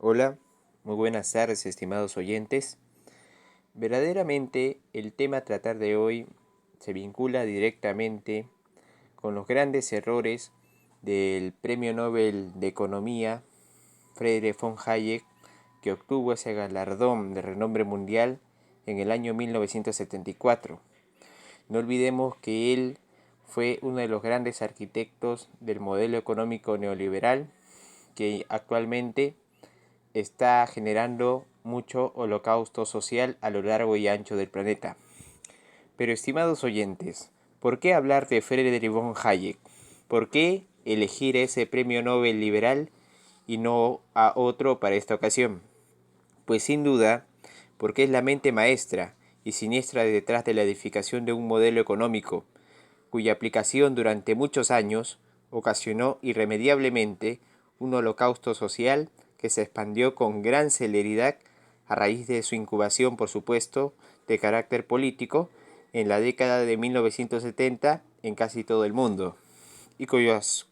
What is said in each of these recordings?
Hola, muy buenas tardes, estimados oyentes. Verdaderamente el tema a tratar de hoy se vincula directamente con los grandes errores del Premio Nobel de Economía Friedrich von Hayek, que obtuvo ese galardón de renombre mundial en el año 1974. No olvidemos que él fue uno de los grandes arquitectos del modelo económico neoliberal que actualmente está generando mucho holocausto social a lo largo y ancho del planeta. Pero estimados oyentes, ¿por qué hablar de Friedrich von Hayek? ¿Por qué elegir ese premio Nobel liberal y no a otro para esta ocasión? Pues sin duda, porque es la mente maestra y siniestra detrás de la edificación de un modelo económico, cuya aplicación durante muchos años ocasionó irremediablemente un holocausto social que se expandió con gran celeridad a raíz de su incubación, por supuesto, de carácter político en la década de 1970 en casi todo el mundo, y cuyas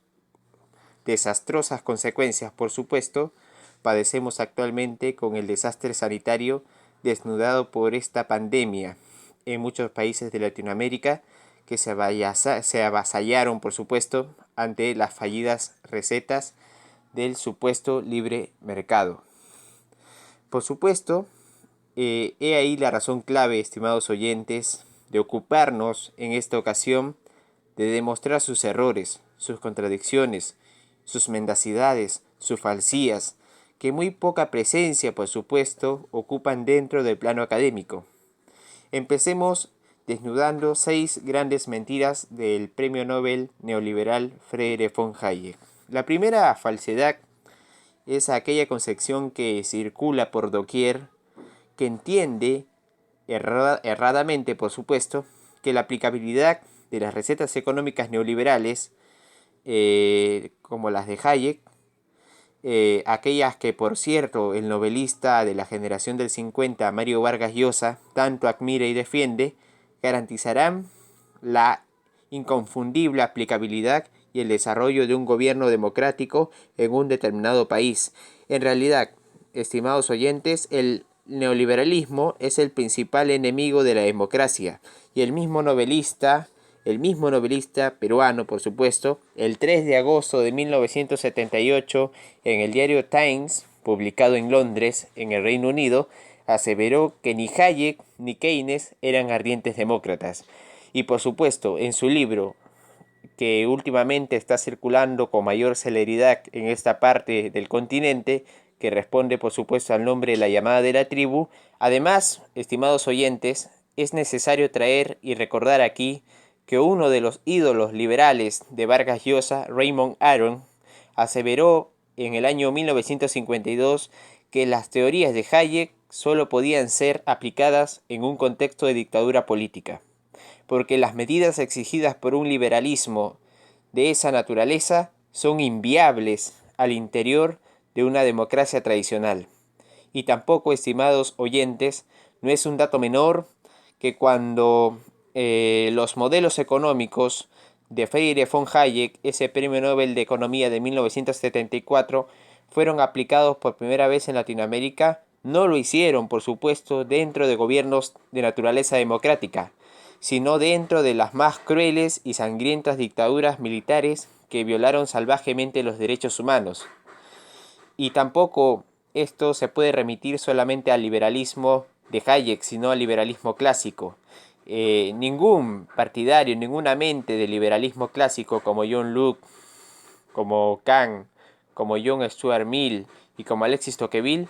desastrosas consecuencias, por supuesto, padecemos actualmente con el desastre sanitario desnudado por esta pandemia en muchos países de Latinoamérica que se avasallaron, por supuesto, ante las fallidas recetas del supuesto libre mercado. Por supuesto, he ahí la razón clave, estimados oyentes, de ocuparnos en esta ocasión de demostrar sus errores, sus contradicciones, sus mendacidades, sus falsías, que muy poca presencia, por supuesto, ocupan dentro del plano académico. Empecemos desnudando 6 grandes mentiras del premio Nobel neoliberal Friedrich von Hayek. La primera falsedad es aquella concepción que circula por doquier, que entiende, erradamente por supuesto, que la aplicabilidad de las recetas económicas neoliberales, como las de Hayek, aquellas que por cierto el novelista de la generación del 50, Mario Vargas Llosa, tanto admira y defiende, garantizarán la inconfundible aplicabilidad y el desarrollo de un gobierno democrático en un determinado país. En realidad, estimados oyentes, el neoliberalismo es el principal enemigo de la democracia, y el mismo novelista peruano, por supuesto, el 3 de agosto de 1978, en el diario Times, publicado en Londres, en el Reino Unido, aseveró que ni Hayek ni Keynes eran ardientes demócratas. Y por supuesto, en su libro, que últimamente está circulando con mayor celeridad en esta parte del continente, que responde por supuesto al nombre de La llamada de la tribu. Además, estimados oyentes, es necesario traer y recordar aquí que uno de los ídolos liberales de Vargas Llosa, Raymond Aron, aseveró en el año 1952 que las teorías de Hayek solo podían ser aplicadas en un contexto de dictadura política, porque las medidas exigidas por un liberalismo de esa naturaleza son inviables al interior de una democracia tradicional. Y tampoco, estimados oyentes, no es un dato menor que cuando los modelos económicos de Friedrich von Hayek, ese premio Nobel de Economía de 1974, fueron aplicados por primera vez en Latinoamérica, no lo hicieron, por supuesto, dentro de gobiernos de naturaleza democrática, sino dentro de las más crueles y sangrientas dictaduras militares que violaron salvajemente los derechos humanos. Y tampoco esto se puede remitir solamente al liberalismo de Hayek, sino al liberalismo clásico. Ningún partidario, ninguna mente del liberalismo clásico como John Locke, como Kant, como John Stuart Mill y como Alexis Tocqueville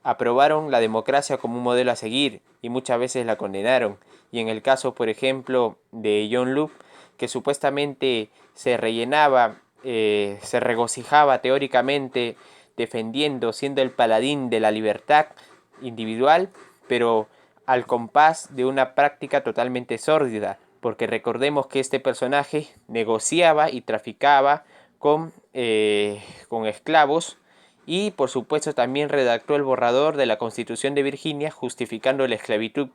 aprobaron la democracia como un modelo a seguir y muchas veces la condenaron. Y en el caso, por ejemplo, de John Locke, que supuestamente se rellenaba, se regocijaba teóricamente defendiendo, siendo el paladín de la libertad individual, pero al compás de una práctica totalmente sórdida, porque recordemos que este personaje negociaba y traficaba con esclavos, y por supuesto también redactó el borrador de la Constitución de Virginia justificando la esclavitud.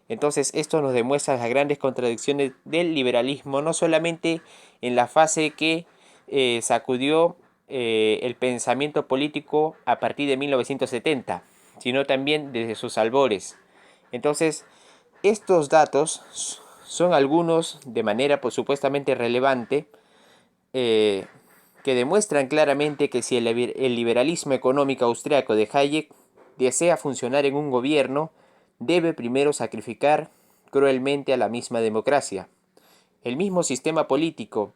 Entonces esto nos demuestra las grandes contradicciones del liberalismo, no solamente en la fase que sacudió el pensamiento político a partir de 1970, sino también desde sus albores. Entonces, estos datos son algunos de manera pues, supuestamente relevante que demuestran claramente que si el liberalismo económico austriaco de Hayek desea funcionar en un gobierno, debe primero sacrificar cruelmente a la misma democracia. El mismo sistema político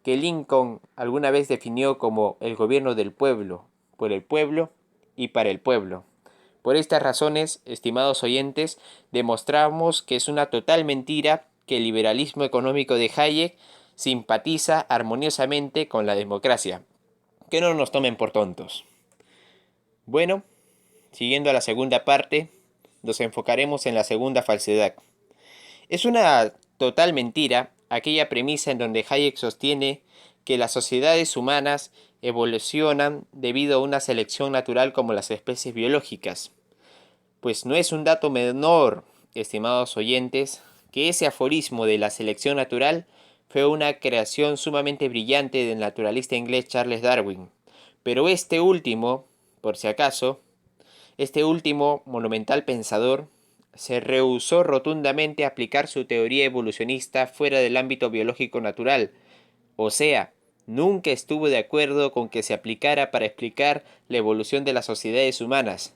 que Lincoln alguna vez definió como el gobierno del pueblo, por el pueblo y para el pueblo. Por estas razones, estimados oyentes, demostramos que es una total mentira que el liberalismo económico de Hayek simpatiza armoniosamente con la democracia. Que no nos tomen por tontos. Bueno, siguiendo a la segunda parte, nos enfocaremos en la segunda falsedad. Es una total mentira aquella premisa en donde Hayek sostiene que las sociedades humanas evolucionan debido a una selección natural como las especies biológicas. Pues no es un dato menor, estimados oyentes, que ese aforismo de la selección natural fue una creación sumamente brillante del naturalista inglés Charles Darwin. Pero este último, por si acaso, este último monumental pensador se rehusó rotundamente a aplicar su teoría evolucionista fuera del ámbito biológico natural, o sea, nunca estuvo de acuerdo con que se aplicara para explicar la evolución de las sociedades humanas.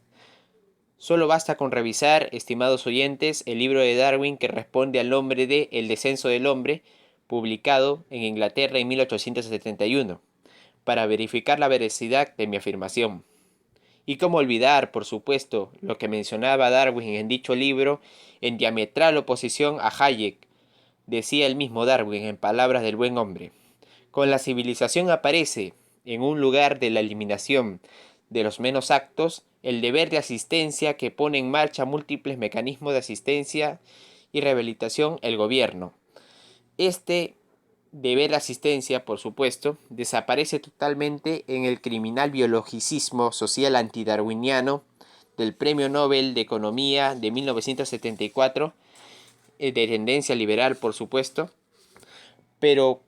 Solo basta con revisar, estimados oyentes, el libro de Darwin que responde al nombre de El descenso del hombre, publicado en Inglaterra en 1871, para verificar la veracidad de mi afirmación. Y cómo olvidar, por supuesto, lo que mencionaba Darwin en dicho libro, en diametral oposición a Hayek, decía el mismo Darwin en palabras del buen hombre. Con la civilización aparece, en un lugar de la eliminación de los menos actos, el deber de asistencia que pone en marcha múltiples mecanismos de asistencia y rehabilitación el gobierno. Este deber de asistencia, por supuesto, desaparece totalmente en el criminal biologicismo social antidarwiniano del Premio Nobel de Economía de 1974, de tendencia liberal, por supuesto, pero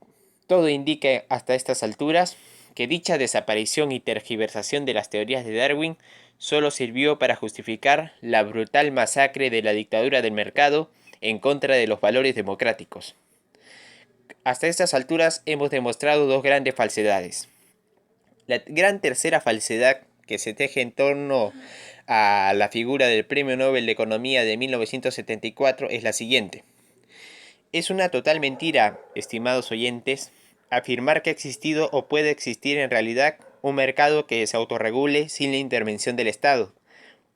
todo indica hasta estas alturas que dicha desaparición y tergiversación de las teorías de Darwin solo sirvió para justificar la brutal masacre de la dictadura del mercado en contra de los valores democráticos. Hasta estas alturas hemos demostrado dos grandes falsedades. La gran tercera falsedad que se teje en torno a la figura del Premio Nobel de Economía de 1974 es la siguiente. Es una total mentira, estimados oyentes, afirmar que ha existido o puede existir en realidad un mercado que se autorregule sin la intervención del Estado,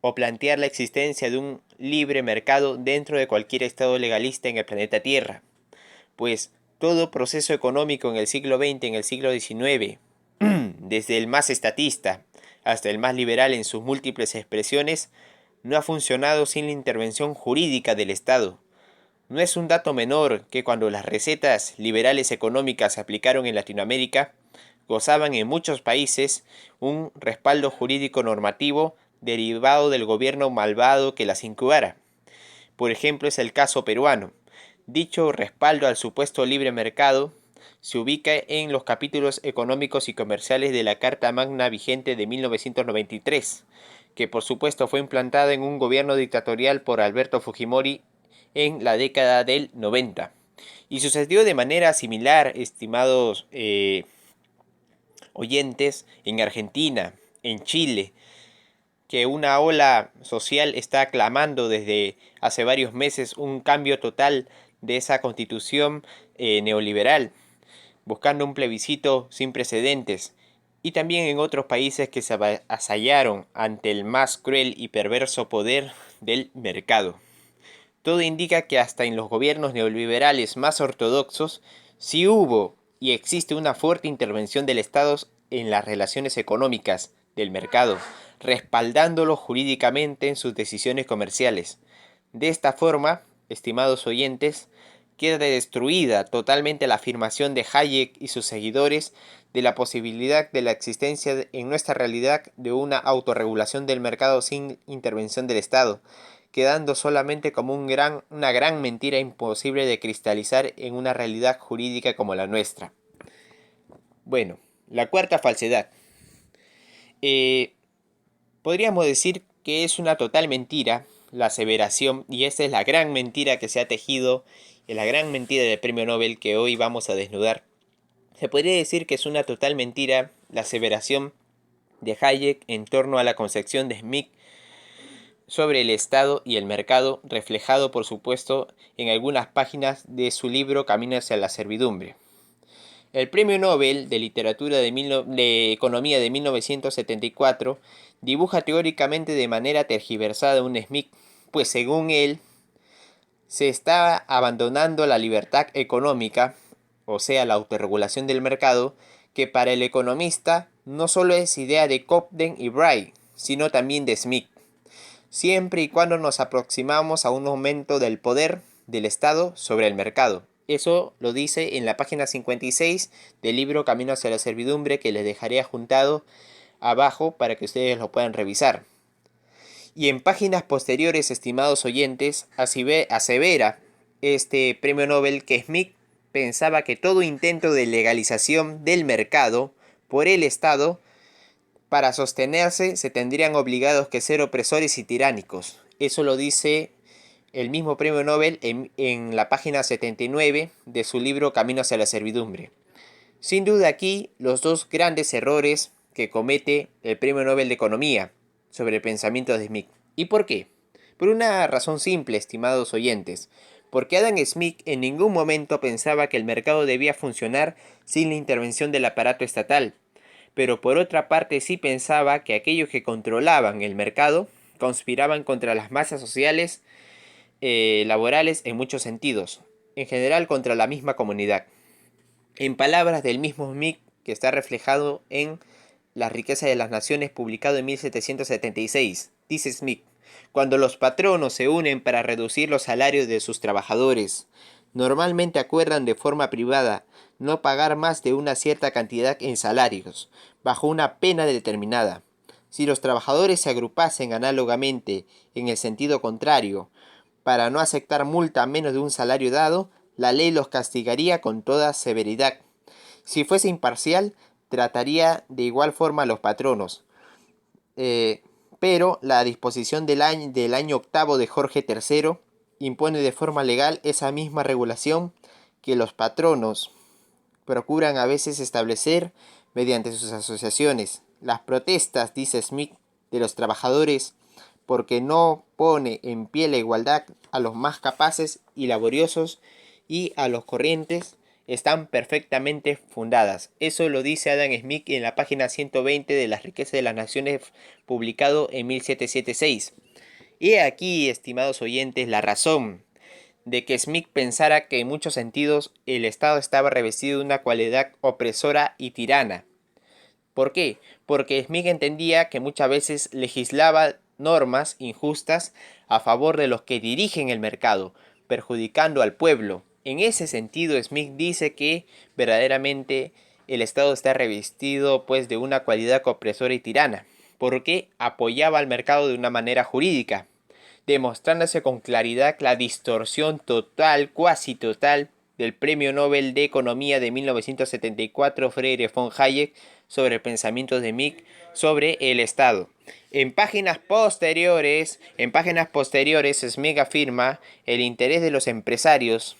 o plantear la existencia de un libre mercado dentro de cualquier estado legalista en el planeta Tierra, pues todo proceso económico en el siglo XX, en el siglo XIX, desde el más estatista hasta el más liberal en sus múltiples expresiones, no ha funcionado sin la intervención jurídica del Estado. No es un dato menor que cuando las recetas liberales económicas se aplicaron en Latinoamérica, gozaban en muchos países un respaldo jurídico normativo derivado del gobierno malvado que las incubara. Por ejemplo, es el caso peruano. Dicho respaldo al supuesto libre mercado se ubica en los capítulos económicos y comerciales de la Carta Magna vigente de 1993, que por supuesto fue implantada en un gobierno dictatorial por Alberto Fujimori en la década del 90. Y sucedió de manera similar, estimados oyentes, en Argentina, en Chile, que una ola social está clamando desde hace varios meses un cambio total de esa constitución neoliberal, buscando un plebiscito sin precedentes, y también en otros países que se avasallaron ante el más cruel y perverso poder del mercado. Todo indica que hasta en los gobiernos neoliberales más ortodoxos sí hubo y existe una fuerte intervención del Estado en las relaciones económicas del mercado, respaldándolo jurídicamente en sus decisiones comerciales. De esta forma, estimados oyentes, queda destruida totalmente la afirmación de Hayek y sus seguidores de la posibilidad de la existencia en nuestra realidad de una autorregulación del mercado sin intervención del Estado, quedando solamente como una gran mentira imposible de cristalizar en una realidad jurídica como la nuestra. Bueno, la cuarta falsedad. Eh, Podríamos decir que es una total mentira la aseveración, y esta es la gran mentira que se ha tejido, y la gran mentira del premio Nobel que hoy vamos a desnudar. Se podría decir que es una total mentira la aseveración de Hayek en torno a la concepción de Smith sobre el Estado y el mercado, reflejado por supuesto en algunas páginas de su libro Camino hacia la servidumbre. El Premio Nobel de Literatura de Economía de 1974 dibuja teóricamente de manera tergiversada un Smith, pues según él se está abandonando la libertad económica, o sea, la autorregulación del mercado, que para el economista no solo es idea de Cobden y Bray, sino también de Smith, siempre y cuando nos aproximamos a un aumento del poder del Estado sobre el mercado. Eso lo dice en la página 56 del libro Camino hacia la servidumbre, que les dejaré adjuntado abajo para que ustedes lo puedan revisar. Y en páginas posteriores, estimados oyentes, asevera este premio Nobel que Smith pensaba que todo intento de legalización del mercado por el Estado para sostenerse se tendrían obligados que ser opresores y tiránicos. Eso lo dice el mismo premio Nobel en la página 79 de su libro Camino hacia la servidumbre. Sin duda aquí los dos grandes errores que comete el premio Nobel de Economía sobre el pensamiento de Smith. ¿Y por qué? Por una razón simple, estimados oyentes. Porque Adam Smith en ningún momento pensaba que el mercado debía funcionar sin la intervención del aparato estatal, pero por otra parte sí pensaba que aquellos que controlaban el mercado conspiraban contra las masas sociales, laborales en muchos sentidos, en general contra la misma comunidad. En palabras del mismo Smith, que está reflejado en La riqueza de las naciones, publicado en 1776, dice Smith: cuando los patronos se unen para reducir los salarios de sus trabajadores, normalmente acuerdan de forma privada no pagar más de una cierta cantidad en salarios, bajo una pena determinada. Si los trabajadores se agrupasen análogamente en el sentido contrario, para no aceptar multa a menos de un salario dado, la ley los castigaría con toda severidad. Si fuese imparcial, trataría de igual forma a los patronos. Pero la disposición del año octavo de Jorge III impone de forma legal esa misma regulación que los patronos procuran a veces establecer mediante sus asociaciones. Las protestas, dice Smith, de los trabajadores, porque no pone en pie la igualdad a los más capaces y laboriosos y a los corrientes, están perfectamente fundadas. Eso lo dice Adam Smith en la página 120 de Las riquezas de las naciones, publicado en 1776. Y aquí, estimados oyentes, la razón de que Smith pensara que en muchos sentidos el Estado estaba revestido de una cualidad opresora y tirana. ¿Por qué? Porque Smith entendía que muchas veces legislaba normas injustas a favor de los que dirigen el mercado, perjudicando al pueblo. En ese sentido, Smith dice que verdaderamente el Estado está revestido pues de una cualidad opresora y tirana, porque apoyaba al mercado de una manera jurídica, demostrándose con claridad la distorsión total, cuasi total, del Premio Nobel de Economía de 1974 Friedrich von Hayek sobre pensamientos de Smith sobre el Estado. En páginas posteriores, Smith afirma el interés de los empresarios,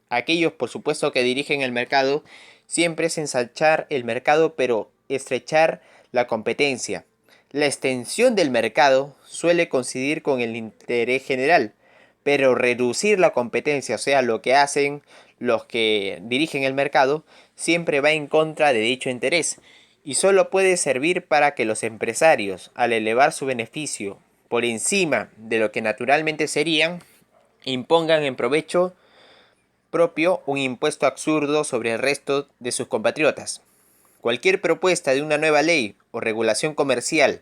aquellos por supuesto que dirigen el mercado, siempre es ensanchar el mercado pero estrechar la competencia. La extensión del mercado suele coincidir con el interés general, pero reducir la competencia, o sea, lo que hacen los que dirigen el mercado, siempre va en contra de dicho interés y solo puede servir para que los empresarios, al elevar su beneficio por encima de lo que naturalmente serían, impongan en provecho propio un impuesto absurdo sobre el resto de sus compatriotas. Cualquier propuesta de una nueva ley o regulación comercial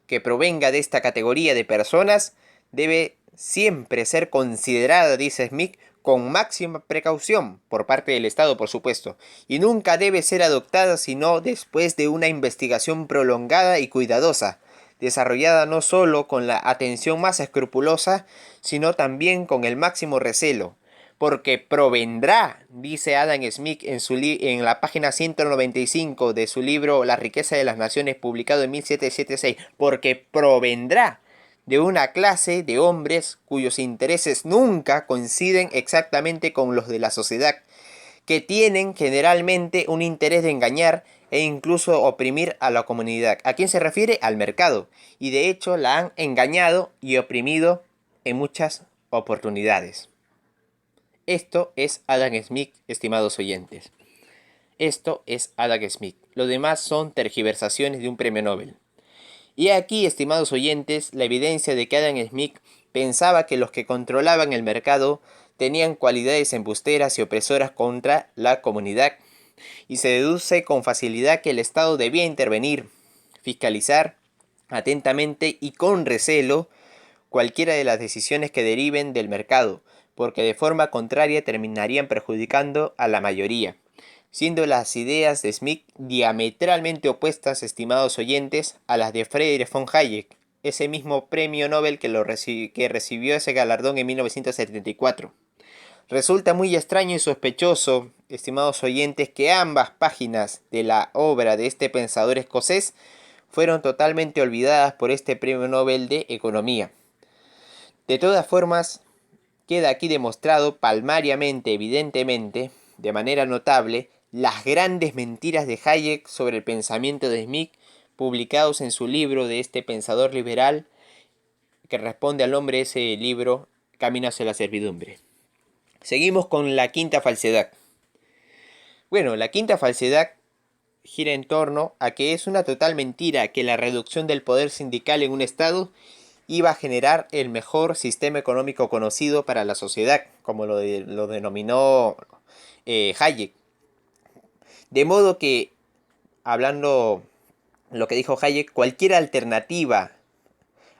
que provenga de esta categoría de personas debe siempre ser considerada, dice Smith, con máxima precaución por parte del Estado, por supuesto, y nunca debe ser adoptada sino después de una investigación prolongada y cuidadosa, desarrollada no solo con la atención más escrupulosa, sino también con el máximo recelo, porque provendrá, dice Adam Smith en la página 195 de su libro La riqueza de las naciones, publicado en 1776, porque provendrá de una clase de hombres cuyos intereses nunca coinciden exactamente con los de la sociedad, que tienen generalmente un interés de engañar e incluso oprimir a la comunidad. ¿A quién se refiere? Al mercado. Y de hecho la han engañado y oprimido en muchas oportunidades. Esto es Adam Smith, estimados oyentes. Esto es Adam Smith. Lo demás son tergiversaciones de un premio Nobel. Y aquí, estimados oyentes, la evidencia de que Adam Smith pensaba que los que controlaban el mercado tenían cualidades embusteras y opresoras contra la comunidad, y se deduce con facilidad que el Estado debía intervenir, fiscalizar atentamente y con recelo cualquiera de las decisiones que deriven del mercado, porque de forma contraria terminarían perjudicando a la mayoría, siendo las ideas de Smith diametralmente opuestas, estimados oyentes, a las de Friedrich von Hayek, ese mismo premio Nobel que recibió ese galardón en 1974. Resulta muy extraño y sospechoso, estimados oyentes, que ambas páginas de la obra de este pensador escocés fueron totalmente olvidadas por este premio Nobel de Economía. De todas formas, queda aquí demostrado palmariamente, evidentemente, de manera notable, las grandes mentiras de Hayek sobre el pensamiento de Smith, publicados en su libro de este pensador liberal, que responde al nombre de ese libro, Camino hacia la servidumbre. Seguimos con la quinta falsedad. Bueno, la quinta falsedad gira en torno a que es una total mentira que la reducción del poder sindical en un Estado iba a generar el mejor sistema económico conocido para la sociedad, como lo denominó Hayek. De modo que, hablando lo que dijo Hayek, cualquier alternativa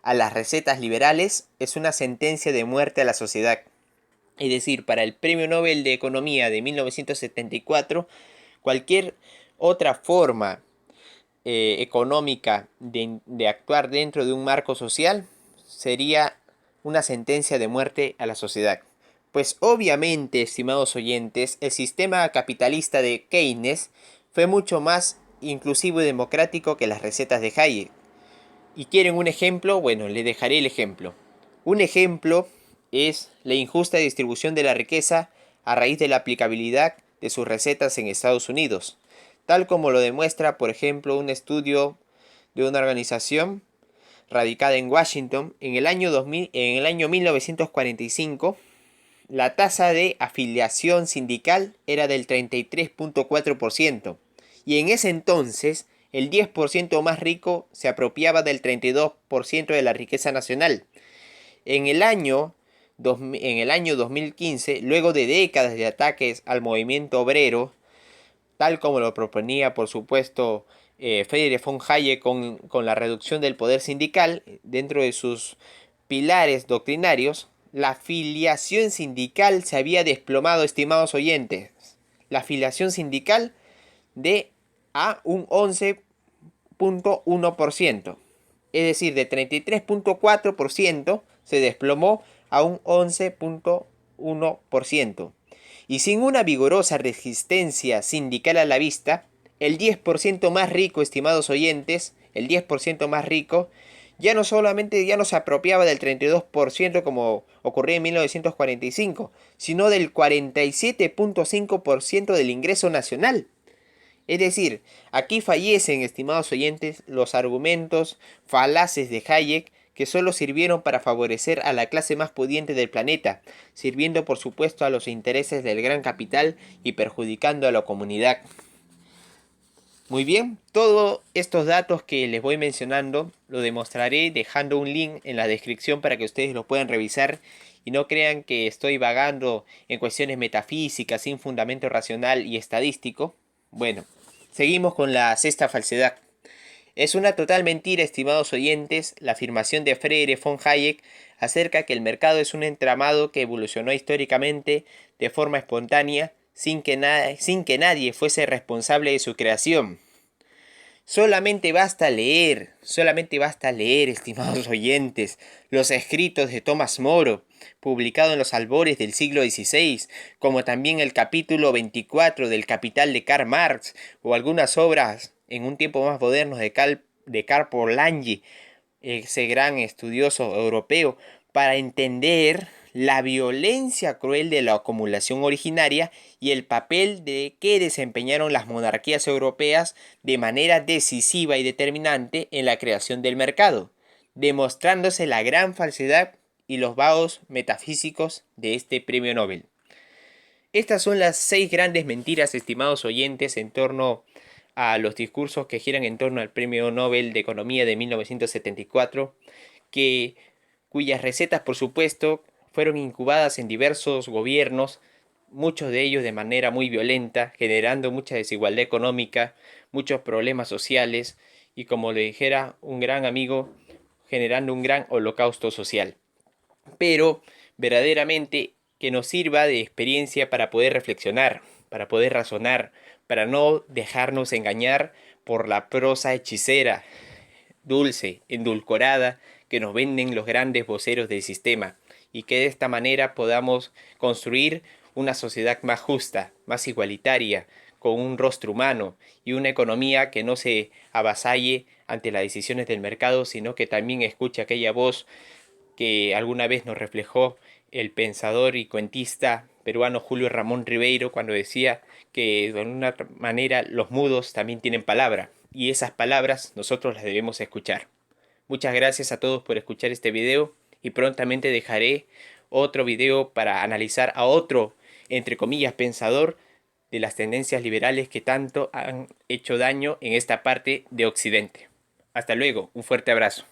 a las recetas liberales es una sentencia de muerte a la sociedad. Es decir, para el Premio Nobel de Economía de 1974, cualquier otra forma económica de actuar dentro de un marco social sería una sentencia de muerte a la sociedad. Pues obviamente, estimados oyentes, el sistema capitalista de Keynes fue mucho más inclusivo y democrático que las recetas de Hayek. ¿Y quieren un ejemplo? Bueno, les dejaré el ejemplo. Un ejemplo es la injusta distribución de la riqueza a raíz de la aplicabilidad de sus recetas en Estados Unidos, tal como lo demuestra, por ejemplo, un estudio de una organización radicada en Washington. En el año 1945, la tasa de afiliación sindical era del 33.4%, y en ese entonces el 10% más rico se apropiaba del 32% de la riqueza nacional. En el año 2015, luego de décadas de ataques al movimiento obrero, tal como lo proponía, por supuesto, Friedrich von Hayek con la reducción del poder sindical dentro de sus pilares doctrinarios, la afiliación sindical se había desplomado, estimados oyentes. La afiliación sindical de a un 11.1%. Es decir, de 33.4% se desplomó a un 11.1%. Y sin una vigorosa resistencia sindical a la vista, el 10% más rico, estimados oyentes, el 10% más rico, ya no se apropiaba del 32% como ocurría en 1945, sino del 47.5% del ingreso nacional. Es decir, aquí fallecen, estimados oyentes, los argumentos falaces de Hayek, que solo sirvieron para favorecer a la clase más pudiente del planeta, sirviendo por supuesto a los intereses del gran capital y perjudicando a la comunidad. Muy bien, todos estos datos que les voy mencionando lo demostraré dejando un link en la descripción para que ustedes lo puedan revisar y no crean que estoy vagando en cuestiones metafísicas sin fundamento racional y estadístico. Bueno, seguimos con la sexta falsedad. Es una total mentira, estimados oyentes, la afirmación de Friedrich von Hayek acerca que el mercado es un entramado que evolucionó históricamente de forma espontánea sin que nadie fuese responsable de su creación. solamente basta leer, estimados oyentes, los escritos de Tomás Moro, publicado en los albores del siglo XVI, como también el capítulo 24 del Capital de Karl Marx, o algunas obras en un tiempo más moderno de Karl Polanyi, ese gran estudioso europeo, para entender la violencia cruel de la acumulación originaria y el papel que desempeñaron las monarquías europeas de manera decisiva y determinante en la creación del mercado, demostrándose la gran falsedad y los vagos metafísicos de este premio Nobel. Estas son las 6 grandes mentiras, estimados oyentes, en torno a los discursos que giran en torno al premio Nobel de Economía de 1974, que, cuyas recetas, por supuesto, fueron incubadas en diversos gobiernos, muchos de ellos de manera muy violenta, generando mucha desigualdad económica, muchos problemas sociales y, como le dijera un gran amigo, generando un gran holocausto social. Pero verdaderamente que nos sirva de experiencia para poder reflexionar, para poder razonar, para no dejarnos engañar por la prosa hechicera, dulce, endulcorada, que nos venden los grandes voceros del sistema, y que de esta manera podamos construir una sociedad más justa, más igualitaria, con un rostro humano y una economía que no se avasalle ante las decisiones del mercado, sino que también escuche aquella voz que alguna vez nos reflejó el pensador y cuentista peruano Julio Ramón Ribeiro, cuando decía que de alguna manera los mudos también tienen palabra, y esas palabras nosotros las debemos escuchar. Muchas gracias a todos por escuchar este video, y prontamente dejaré otro video para analizar a otro, entre comillas, pensador de las tendencias liberales que tanto han hecho daño en esta parte de Occidente. Hasta luego, un fuerte abrazo.